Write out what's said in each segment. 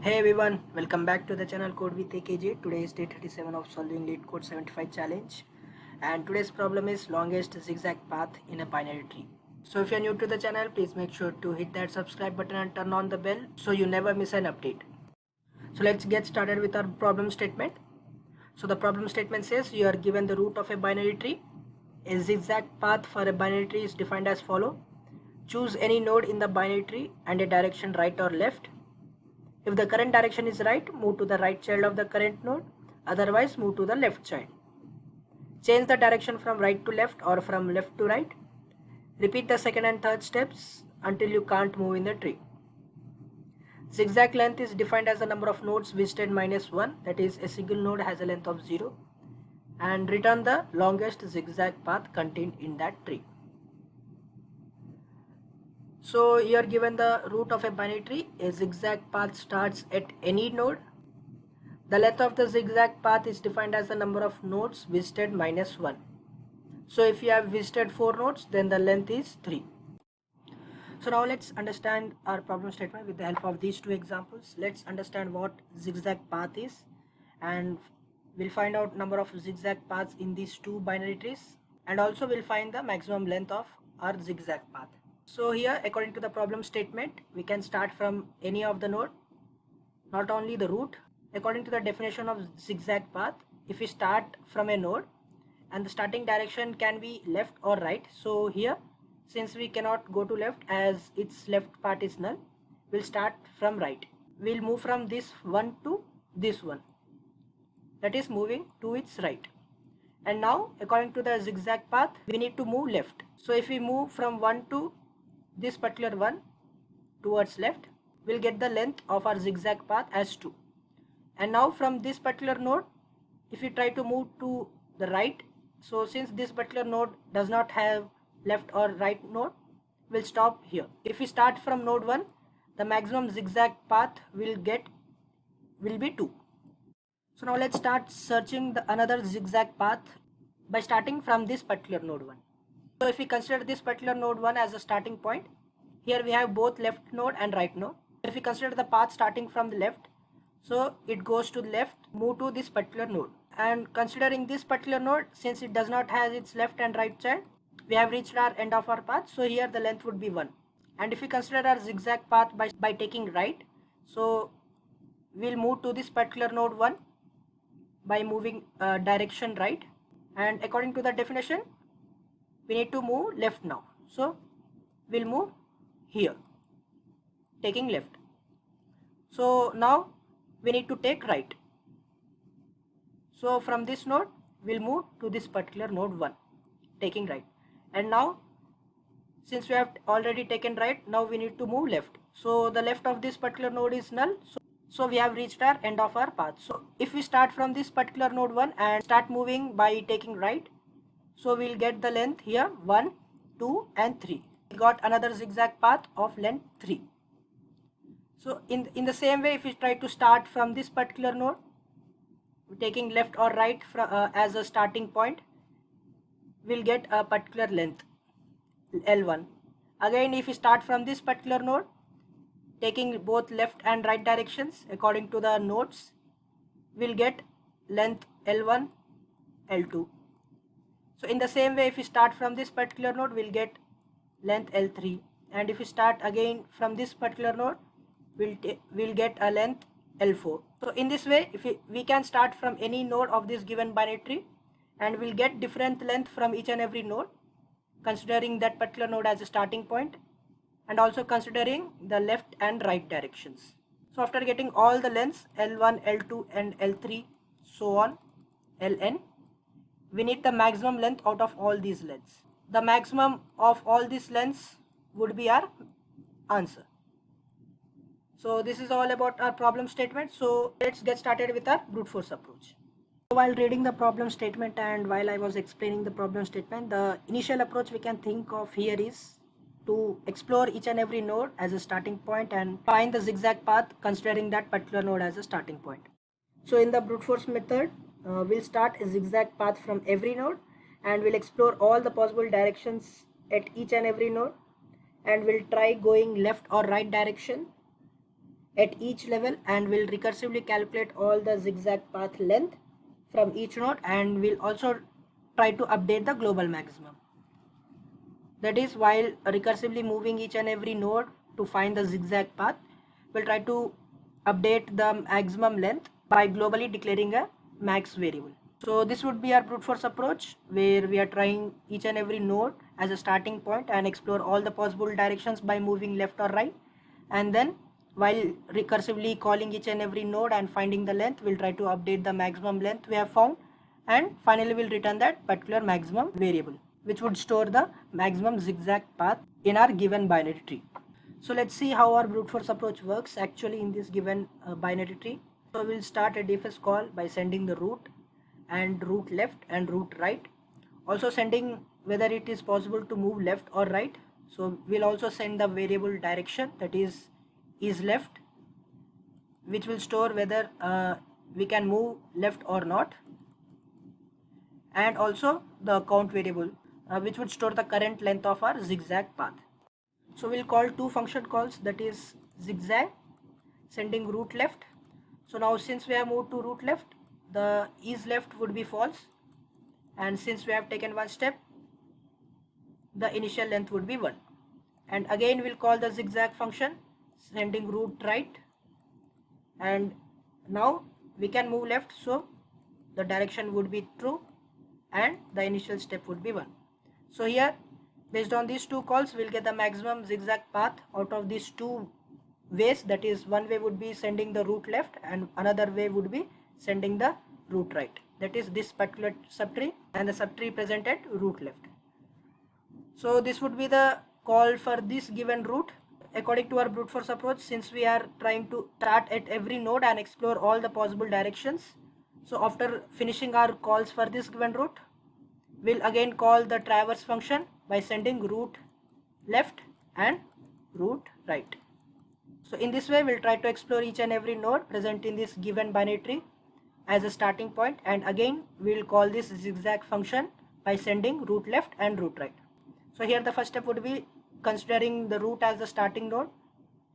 Hey everyone, welcome back to the channel Code with AKG. Today is day 37 of solving LeetCode 75 challenge, and today's problem is longest zigzag path in a binary tree. So if you're new to the channel, please make sure to hit that subscribe button and turn on the bell so you never miss an update. So let's get started with our problem statement. So the problem statement says you are given the root of a binary tree. A zigzag path for a binary tree is defined as follow. Choose any node in the binary tree and a direction right or left. If the current direction is right, move to the right child of the current node, otherwise move to the left child. Change the direction from right to left or from left to right. Repeat the second and third steps until you can't move in the tree. Zigzag length is defined as the number of nodes visited minus 1, that is a single node has a length of 0, and return the longest zigzag path contained in that tree. So here given the root of a binary tree, a zigzag path starts at any node. The length of the zigzag path is defined as the number of nodes visited minus 1. So if you have visited 4 nodes, then the length is 3. So now let's understand our problem statement with the help of these two examples. Let's understand what zigzag path is, and we'll find out number of zigzag paths in these two binary trees, and also we'll find the maximum length of our zigzag path. So here, according to the problem statement, we can start from any of the node, not only the root. According to the definition of zigzag path, if we start from a node and the starting direction can be left or right, so here since we cannot go to left as its left part is null, we'll start from right. We'll move from this one to this one, that is moving to its right. And now according to the zigzag path, we need to move left. So if we move from 1 to this particular one towards left, we'll get the length of our zigzag path as 2. And now from this particular node, if we try to move to the right, so since this particular node does not have left or right node, we'll stop here. If we start from node 1, the maximum zigzag path will be 2. So now let's start searching the another zigzag path by starting from this particular node 1. So if we consider this particular node 1 as a starting point, here we have both left node and right node. If we consider the path starting from the left, so it goes to the left, move to this particular node. And considering this particular node, since it does not have its left and right child, we have reached our end of our path. So here the length would be 1. And if we consider our zigzag path by taking right, so we'll move to this particular node 1 by moving direction right. And according to the definition, we need to move left now. So we'll move here, taking left. So now we need to take right. So from this node, we'll move to this particular node 1, taking right. And now, since we have already taken right, now we need to move left. So the left of this particular node is null. So we have reached our end of our path. So if we start from this particular node 1 and start moving by taking right, so we'll get the length here 1, 2 and 3. We got another zigzag path of length 3. So in the same way, if we try to start from this particular node, taking left or right as a starting point, we'll get a particular length L1. Again, if we start from this particular node, taking both left and right directions according to the nodes, we'll get length L1, L2. So in the same way, if we start from this particular node, we'll get length L3. And if we start again from this particular node, we'll get a length L4. So in this way, if we can start from any node of this given binary tree, and we'll get different length from each and every node, considering that particular node as a starting point, and also considering the left and right directions. So after getting all the lengths L1, L2 and L3, so on, Ln, we need the maximum length out of all these lengths. The maximum of all these lengths would be our answer. So this is all about our problem statement. So let's get started with our brute force approach. While reading the problem statement and while I was explaining the problem statement, the initial approach we can think of here is to explore each and every node as a starting point and find the zigzag path considering that particular node as a starting point. So in the brute force method, we'll start a zigzag path from every node and we'll explore all the possible directions at each and every node, and we'll try going left or right direction at each level and will recursively calculate all the zigzag path length from each node, and will also try to update the global maximum. That is, while recursively moving each and every node to find the zigzag path, we'll try to update the maximum length by globally declaring a max variable. So this would be our brute force approach, where we are trying each and every node as a starting point and explore all the possible directions by moving left or right, and then while recursively calling each and every node and finding the length, we'll try to update the maximum length we have found, and finally we'll return that particular maximum variable, which would store the maximum zigzag path in our given binary tree. So let's see how our brute force approach works actually in this given binary tree. So we'll start a DFS call by sending the root and root left and root right, also sending whether it is possible to move left or right. So we'll also send the variable direction, that is left, which will store whether we can move left or not, and also the count variable which would store the current length of our zigzag path. So we'll call two function calls, that is zigzag, sending root left. So now since we have moved to root left, the is left would be false, and since we have taken one step, the initial length would be 1. And again we'll call the zigzag function, sending root right, and now we can move left, so the direction would be true and the initial step would be 1. So here, based on these two calls, we'll get the maximum zigzag path out of these two ways. That is, one way would be sending the root left and another way would be sending the root right. That is this particular subtree, and the subtree present at root left. So this would be the call for this given route. According to our brute force approach, since we are trying to start at every node and explore all the possible directions, so after finishing our calls for this given route, we'll again call the traverse function by sending root left and root right. So in this way, we'll try to explore each and every node present in this given binary tree as a starting point, and again we'll call this zigzag function by sending root left and root right. So here the first step would be considering the root as the starting node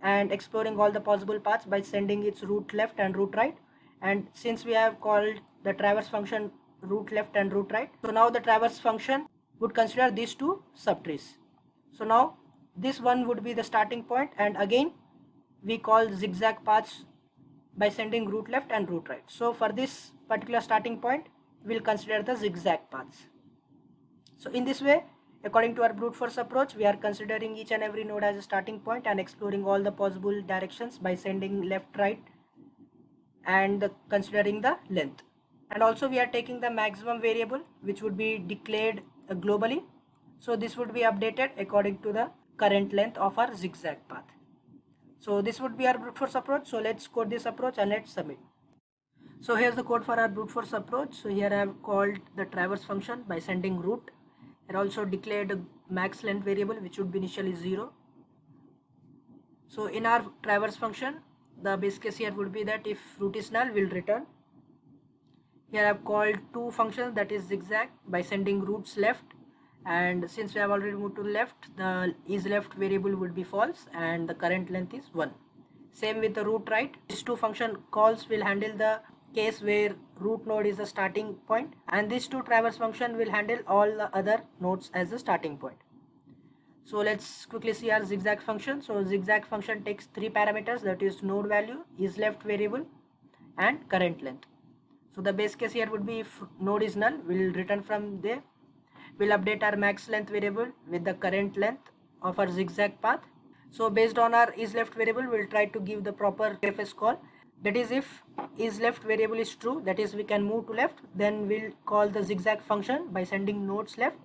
and exploring all the possible paths by sending its root left and root right. And since we have called the traverse function root left and root right, so now the traverse function would consider these two subtrees. So now this one would be the starting point, and again we call zigzag paths by sending root left and root right. So for this particular starting point, we'll consider the zigzag paths. So in this way, according to our brute force approach, we are considering each and every node as a starting point and exploring all the possible directions by sending left, right, and considering the length. And also we are taking the maximum variable, which would be declared globally. So this would be updated according to the current length of our zigzag path. So this would be our brute force approach. So let's code this approach and let's submit. So here's the code for our brute force approach. So here I have called the traverse function by sending root, and also declared a max length variable which would be initially 0. So in our traverse function, the base case here would be that if root is null, we'll return. Here I have called two functions, that is zigzag, by sending roots left, and since we have already moved to the left, the is left variable would be false and the current length is 1. Same with the root right. These two function calls will handle the case where root node is the starting point, and these two traverse function will handle all the other nodes as the starting point. So let's quickly see our zigzag function. So zigzag function takes three parameters, that is node value, is left variable, and current length. So the base case here would be if node is null, we'll return from there. We'll update our max length variable with the current length of our zigzag path. So based on our is left variable, we'll try to give the proper FS call. That is, if is left variable is true, that is we can move to left, then we'll call the zigzag function by sending nodes left.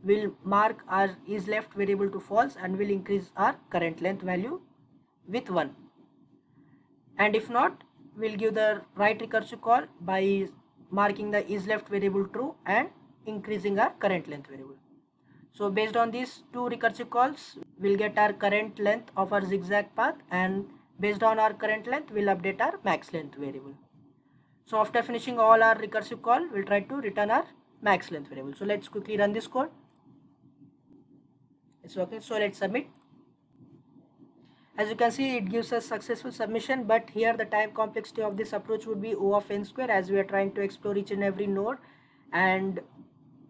We'll mark our is left variable to false and we'll increase our current length value with 1. And if not, we'll give the right recursive call by marking the is left variable true and increasing our current length variable. So based on these two recursive calls, we'll get our current length of our zigzag path, and based on our current length, we'll update our max length variable. So after finishing all our recursive call, we'll try to return our max length variable. So let's quickly run this code. It's working. So let's submit. As you can see, it gives us successful submission, but here the time complexity of this approach would be O of n square, as we are trying to explore each and every node and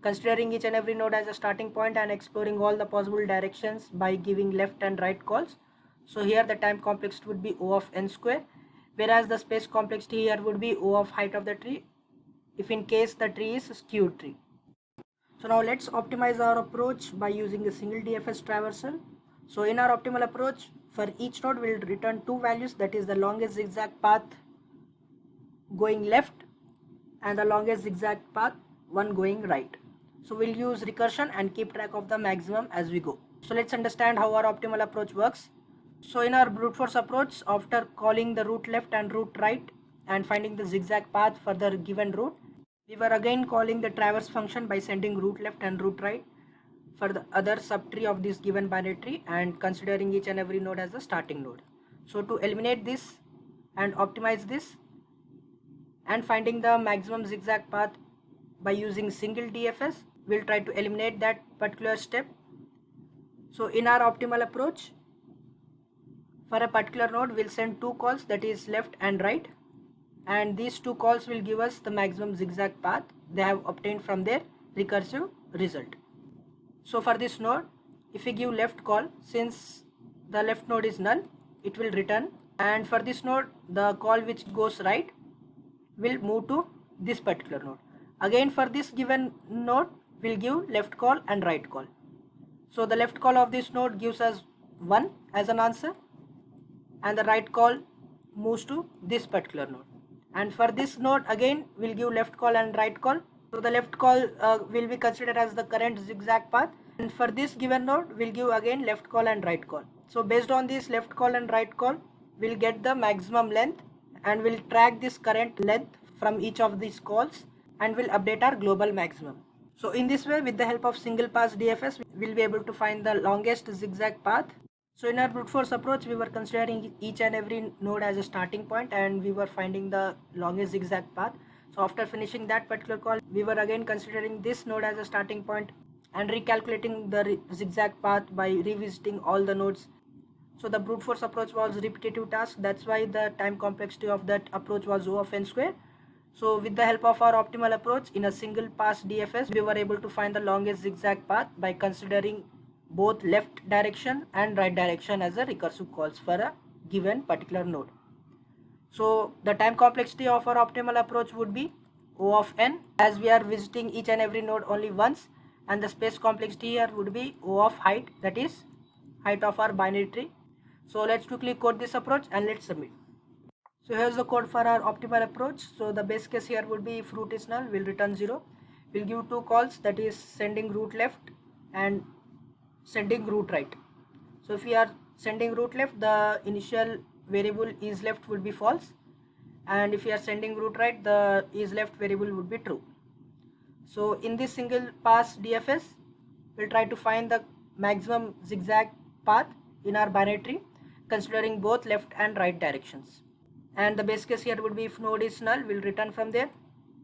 considering each and every node as a starting point and exploring all the possible directions by giving left and right calls. So here the time complexity would be O of n square, whereas the space complexity here would be O of height of the tree if in case the tree is a skewed tree. So now let's optimize our approach by using a single DFS traversal. So in our optimal approach, for each node we'll return two values, that is the longest zigzag path going left and the longest zigzag path one going right. So we'll use recursion and keep track of the maximum as we go. So let's understand how our optimal approach works. So in our brute force approach, after calling the route left and route right and finding the zigzag path for the given route, we were again calling the traverse function by sending route left and route right for the other subtree of this given binary tree and considering each and every node as a starting node. So to eliminate this and optimize this and finding the maximum zigzag path by using single DFS, we'll try to eliminate that particular step. So in our optimal approach, for a particular node we'll send two calls, that is left and right, and these two calls will give us the maximum zigzag path they have obtained from their recursive result. So for this node, if we give left call, since the left node is null, it will return, and for this node the call which goes right will move to this particular node. Again for this given node we'll give left call and right call. So the left call of this node gives us 1 as an answer and the right call moves to this particular node. And for this node again we'll give left call and right call. So the left call will be considered as the current zigzag path, and for this given node we'll give again left call and right call. So based on this left call and right call, we'll get the maximum length and we'll track this current length from each of these calls and we'll update our global maximum. So in this way, with the help of single pass DFS, we'll be able to find the longest zigzag path. So in our brute force approach, we were considering each and every node as a starting point and we were finding the longest zigzag path. So after finishing that particular call, we were again considering this node as a starting point and recalculating the zigzag path by revisiting all the nodes. So the brute force approach was a repetitive task. That's why the time complexity of that approach was O of n square. So with the help of our optimal approach in a single pass DFS, we were able to find the longest zigzag path by considering both left direction and right direction as a recursive calls for a given particular node. So the time complexity of our optimal approach would be O of n, as we are visiting each and every node only once, and the space complexity here would be O of height, that is height of our binary tree. So let's quickly code this approach and let's submit. So here's the code for our optimal approach. So the base case here would be if route is null, we'll return 0. We'll give two calls, that is sending route left and sending route right. So if we are sending route left, the initial variable is left would be false, and if we are sending route right, the is left variable would be true. So in this single pass DFS, we'll try to find the maximum zigzag path in our binary tree considering both left and right directions. And the base case here would be if node is null, we'll return from there,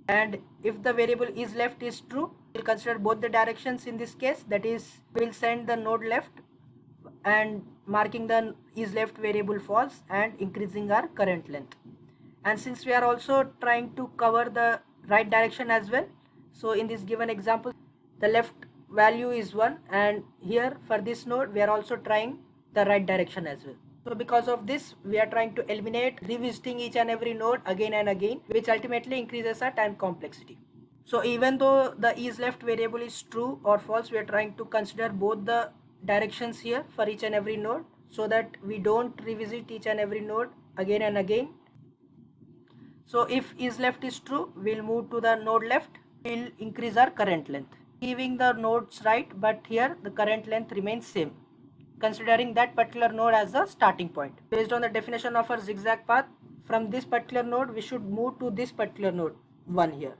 and if the variable is left is true, we'll consider both the directions in this case, that is we'll send the node left and marking the is left variable false and increasing our current length. And since we are also trying to cover the right direction as well, so in this given example the left value is 1, and here for this node we are also trying the right direction as well. So because of this, we are trying to eliminate revisiting each and every node again and again, which ultimately increases our time complexity. So even though the is left variable is true or false, we are trying to consider both the directions here for each and every node so that we don't revisit each and every node again and again. So if is left is true, we'll move to the node left, we'll increase our current length, giving the nodes right, but here the current length remains same, considering that particular node as the starting point. Based on the definition of our zigzag path, from this particular node we should move to this particular node 1 here,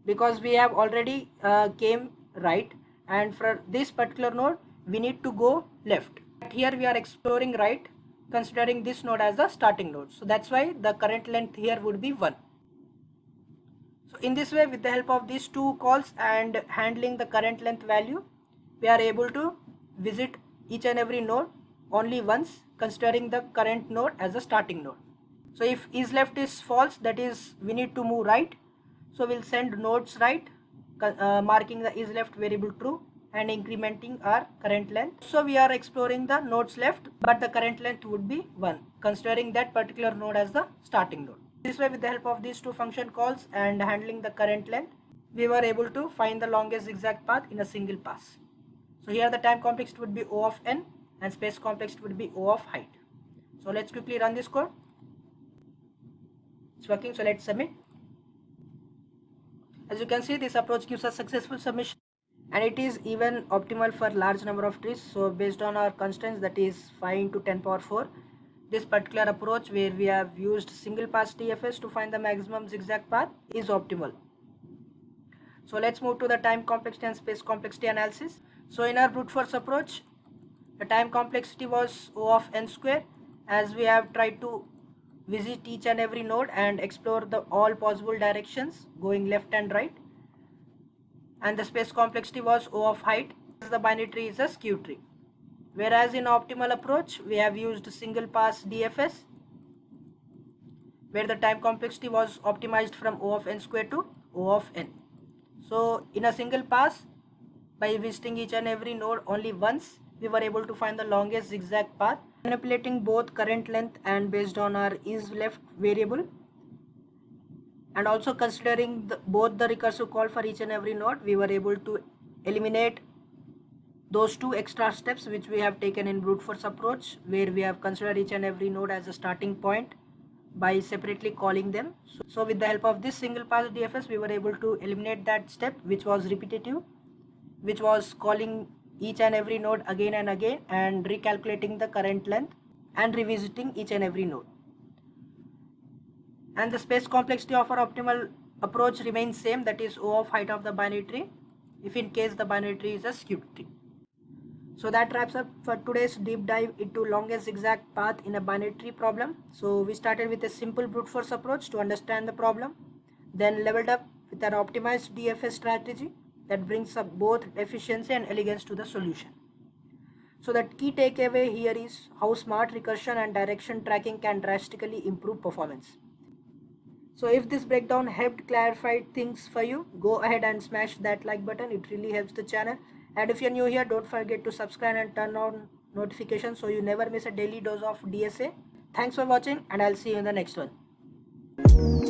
because we have already came right, and for this particular node we need to go left, but here we are exploring right considering this node as the starting node. So that's why the current length here would be 1. So in this way, with the help of these two calls and handling the current length value, we are able to visit each and every node only once, considering the current node as a starting node. So if is left is false, that is we need to move right. So we'll send nodes right, marking the is left variable true and incrementing our current length. So we are exploring the nodes left, but the current length would be 1, considering that particular node as the starting node. This way, with the help of these two function calls and handling the current length, we were able to find the longest zigzag path in a single pass. So here the time complexity would be O of n and space complexity would be O of height. So let's quickly run this code. It's working, so let's submit. As you can see, this approach gives us successful submission, and it is even optimal for large number of trees. So based on our constraints, that is 5 into 10 power 4, this particular approach where we have used single pass DFS to find the maximum zigzag path is optimal. So let's move to the time complexity and space complexity analysis. So in our brute force approach, the time complexity was O of n square, as we have tried to visit each and every node and explore the all possible directions going left and right. And the space complexity was O of height, as the binary tree is a skew tree. Whereas in optimal approach, we have used single pass DFS, where the time complexity was optimized from O of n square to O of n. So in a single pass, by visiting each and every node only once, we were able to find the longest zigzag path, manipulating both current length and based on our is left variable, and also considering both the recursive call for each and every node, we were able to eliminate those two extra steps which we have taken in brute force approach, where we have considered each and every node as a starting point by separately calling them. So with the help of this single pass DFS, we were able to eliminate that step which was repetitive, which was calling each and every node again and again and recalculating the current length and revisiting each and every node. And the space complexity of our optimal approach remains same, that is O of height of the binary tree, if in case the binary tree is a skewed tree. So that wraps up for today's deep dive into longest zigzag path in a binary tree problem. So we started with a simple brute force approach to understand the problem, then leveled up with an optimized DFS strategy that brings up both efficiency and elegance to the solution. So the key takeaway here is how smart recursion and direction tracking can drastically improve performance. So if this breakdown helped clarify things for you, go ahead and smash that like button. It really helps the channel. And if you're new here, don't forget to subscribe and turn on notifications so you never miss a daily dose of DSA. Thanks for watching, and I'll see you in the next one.